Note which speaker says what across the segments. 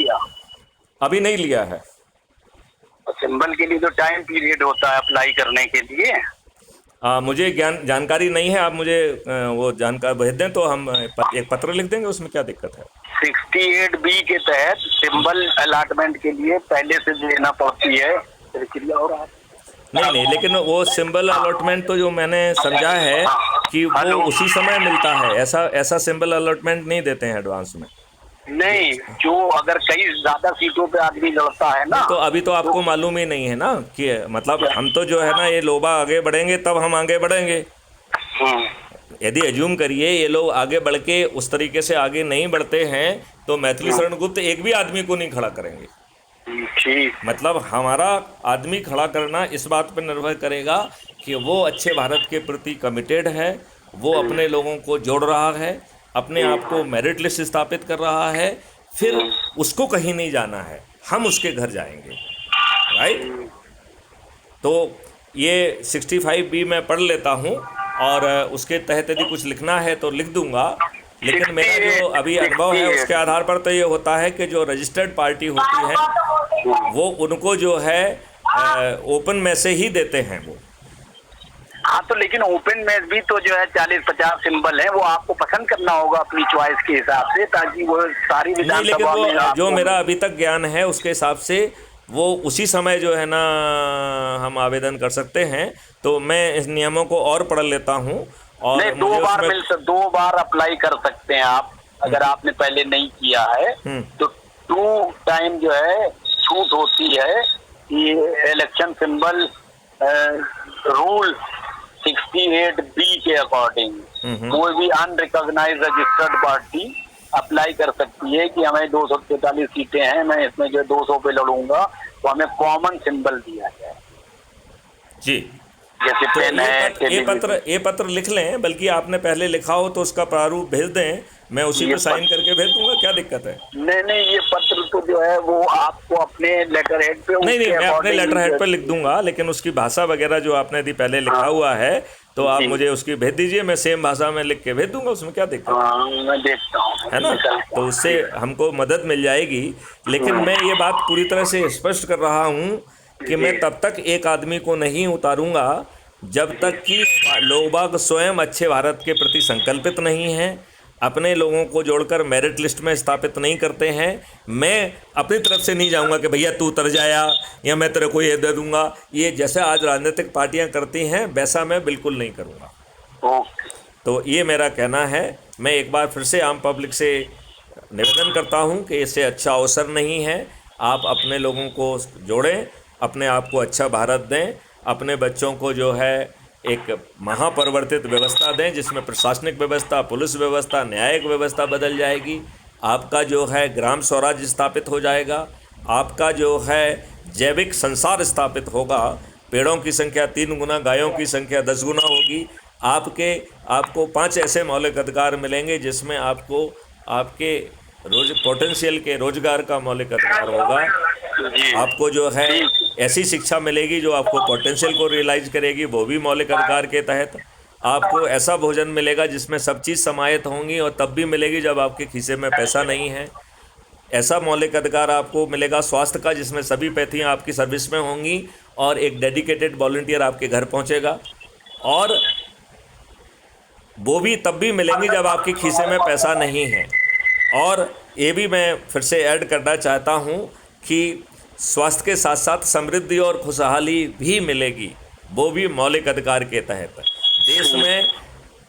Speaker 1: लिया?
Speaker 2: अभी नहीं लिया है।
Speaker 1: सिंबल के लिए तो टाइम पीरियड होता है अप्लाई करने के लिए।
Speaker 2: मुझे जानकारी नहीं है, आप मुझे वो जानकारी भेज दें तो हम एक पत्र लिख देंगे, उसमें क्या दिक्कत है।
Speaker 1: 68B के तहत सिंबल अलॉटमेंट के लिए पहले से देना पड़ती है, प्रक्रिया हो रहा है।
Speaker 2: नहीं नहीं, लेकिन वो सिंबल अलॉटमेंट तो जो मैंने समझा है कि वो उसी समय मिलता है, ऐसा ऐसा सिंबल अलॉटमेंट नहीं देते हैं एडवांस में।
Speaker 1: नहीं, जो अगर कई ज्यादा सीटों पे आदमी लड़ता है ना,
Speaker 2: तो अभी तो आपको मालूम ही नहीं है ना कि मतलब हम तो जो है ना, ये लोबा आगे बढ़ेंगे तब हम आगे बढ़ेंगे। यदि एज्यूम करिए ये लोग आगे बढ़ के उस तरीके से आगे नहीं बढ़ते हैं तो मैथिली शरण गुप्त एक भी आदमी को नहीं खड़ा करेंगे।
Speaker 1: ठीक,
Speaker 2: मतलब हमारा आदमी खड़ा करना इस बात पर निर्भर करेगा कि वो अच्छे भारत के प्रति कमिटेड है, वो अपने लोगों को जोड़ रहा है, अपने आप को मेरिट लिस्ट स्थापित कर रहा है, फिर उसको कहीं नहीं जाना है, हम उसके घर जाएंगे। राइट। तो ये 65B मैं पढ़ लेता हूँ और उसके तहत यदि कुछ लिखना है तो लिख दूंगा, लेकिन मेरा जो अभी अनुभव है उसके आधार पर तो ये होता है कि जो रजिस्टर्ड पार्टी होती है वो उनको जो है ओपन में से ही देते हैं वो।
Speaker 1: हाँ, तो लेकिन ओपन में भी तो जो है 40-50 सिंबल है, वो आपको पसंद करना होगा अपनी चॉइस के हिसाब से, ताकि वो सारी विधानसभा में।
Speaker 2: लेकिन जो मेरा अभी तक ज्ञान है उसके हिसाब से वो उसी समय जो है ना हम आवेदन कर सकते हैं। तो मैं इस नियमों को और पढ़ लेता हूँ और
Speaker 1: नहीं, 2 बार अप्लाई कर सकते हैं आप, अगर आपने पहले नहीं किया है तो 2 टाइम जो है छूट होती है कि इलेक्शन सिंबल रूल 68B के अकॉर्डिंग कोई भी अनरिकॉग्नाइज्ड रजिस्टर्ड पार्टी अप्लाई कर सकती है कि हमें 243 सीटें हैं, मैं इसमें जो 200 पे लड़ूंगा, तो हमें कॉमन सिंबल दिया जाए।
Speaker 2: जी,
Speaker 1: जैसे
Speaker 2: तो
Speaker 1: पेन है,
Speaker 2: ये पत्र लिख लें, बल्कि आपने पहले लिखा हो तो उसका प्रारूप भेज दें, मैं उसी पे साइन करके भेज दूंगा, क्या दिक्कत है।
Speaker 1: नहीं, ये पत्र तो जो है वो आपको अपने लेटर हेड पे,
Speaker 2: नहीं, मैं अपने लेटर हेड पे लिख दूंगा, लेकिन उसकी भाषा वगैरह जो आपने यदि पहले लिखा हुआ है तो आप मुझे उसकी भेज दीजिए, मैं सेम भाषा में लिख के भेज दूंगा, उसमें क्या दिक्कत है।
Speaker 1: मैं देखता हूँ,
Speaker 2: है ना, तो उससे हमको मदद मिल जाएगी। लेकिन मैं ये बात पूरी तरह से स्पष्ट कर रहा हूँ कि मैं तब तक एक आदमी को नहीं उतारूंगा जब तक कि लोग बाग स्वयं अच्छे भारत के प्रति संकल्पित नहीं हैं, अपने लोगों को जोड़कर मेरिट लिस्ट में स्थापित नहीं करते हैं। मैं अपनी तरफ से नहीं जाऊंगा कि भैया तू उतर जाया या मैं तेरे को ये दे दूंगा, ये जैसे आज राजनीतिक पार्टियां करती हैं वैसा मैं बिल्कुल नहीं करूंगा। तो ये मेरा कहना है। मैं एक बार फिर से आम पब्लिक से निवेदन करता हूं कि इससे अच्छा अवसर नहीं है। आप अपने लोगों को जोड़ें, अपने आप को अच्छा भारत दें, अपने बच्चों को जो है एक महापरिवर्तित व्यवस्था दें जिसमें प्रशासनिक व्यवस्था, पुलिस व्यवस्था, न्यायिक व्यवस्था बदल जाएगी। आपका जो है ग्राम स्वराज स्थापित हो जाएगा, आपका जो है जैविक संसार स्थापित होगा, पेड़ों की संख्या 3 गुना, गायों की संख्या 10 गुना होगी। आपको 5 ऐसे मौलिक अधिकार मिलेंगे जिसमें आपको आपके पोटेंशियल के रोजगार का मौलिक अधिकार होगा। आपको जो है ऐसी शिक्षा मिलेगी जो आपको पोटेंशियल को रियलाइज करेगी, वो भी मौलिक अधिकार के तहत। आपको ऐसा भोजन मिलेगा जिसमें सब चीज़ समाहित होंगी और तब भी मिलेगी जब आपके खीसे में पैसा नहीं है। ऐसा मौलिक अधिकार आपको मिलेगा स्वास्थ्य का जिसमें सभी पैथियाँ आपकी सर्विस में होंगी और एक डेडिकेटेड वॉलंटियर आपके घर पहुँचेगा, और वो भी तब भी मिलेंगी जब आपके खीसे में पैसा नहीं है। और ये भी मैं फिर से ऐड करना चाहता हूँ कि स्वास्थ्य के साथ साथ समृद्धि और खुशहाली भी मिलेगी, वो भी मौलिक अधिकार के तहत। देश में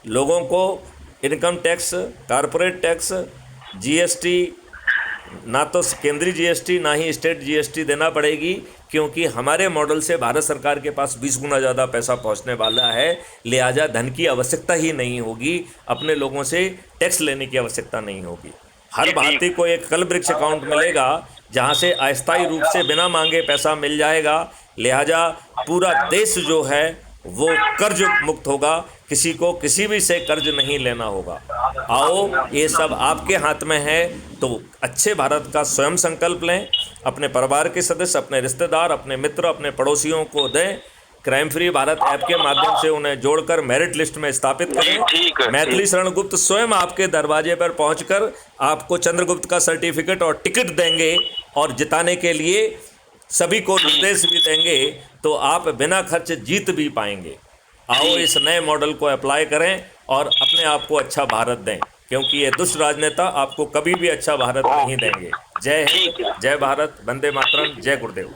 Speaker 2: लोगों को income tax, corporate tax, GST, ना तो केंद्रीय जीएसटी ना ही स्टेट जीएसटी देना पड़ेगी, क्योंकि हमारे मॉडल से भारत सरकार के पास 20 गुना ज़्यादा पैसा पहुंचने वाला है। लिहाजा धन की आवश्यकता ही नहीं होगी, अपने लोगों से टैक्स लेने की आवश्यकता नहीं होगी। हर भारतीय को एक कल वृक्ष अकाउंट मिलेगा जहां से अस्थायी रूप से बिना मांगे पैसा मिल जाएगा। लिहाजा पूरा देश जो है वो कर्ज मुक्त होगा, किसी को किसी भी से कर्ज नहीं लेना होगा। आओ, ये सब आपके हाथ में है, तो अच्छे भारत का स्वयं संकल्प लें, अपने परिवार के सदस्य, अपने रिश्तेदार, अपने मित्र, अपने पड़ोसियों को दें, क्राइम फ्री भारत ऐप के माध्यम से उन्हें जोड़कर मेरिट लिस्ट में स्थापित
Speaker 1: ठीक
Speaker 2: करें।
Speaker 1: है,
Speaker 2: मैथिली शरण गुप्त स्वयं आपके दरवाजे पर पहुंचकर आपको चंद्रगुप्त का सर्टिफिकेट और टिकट देंगे और जिताने के लिए सभी को निर्देश भी देंगे, तो आप बिना खर्च जीत भी पाएंगे। आओ इस नए मॉडल को अप्लाई करें और अपने आप को अच्छा भारत दें, क्योंकि ये दुष्ट राजनेता आपको कभी भी अच्छा भारत नहीं देंगे। जय हिंद, जय भारत, वंदे मातरम, जय गुरुदेव।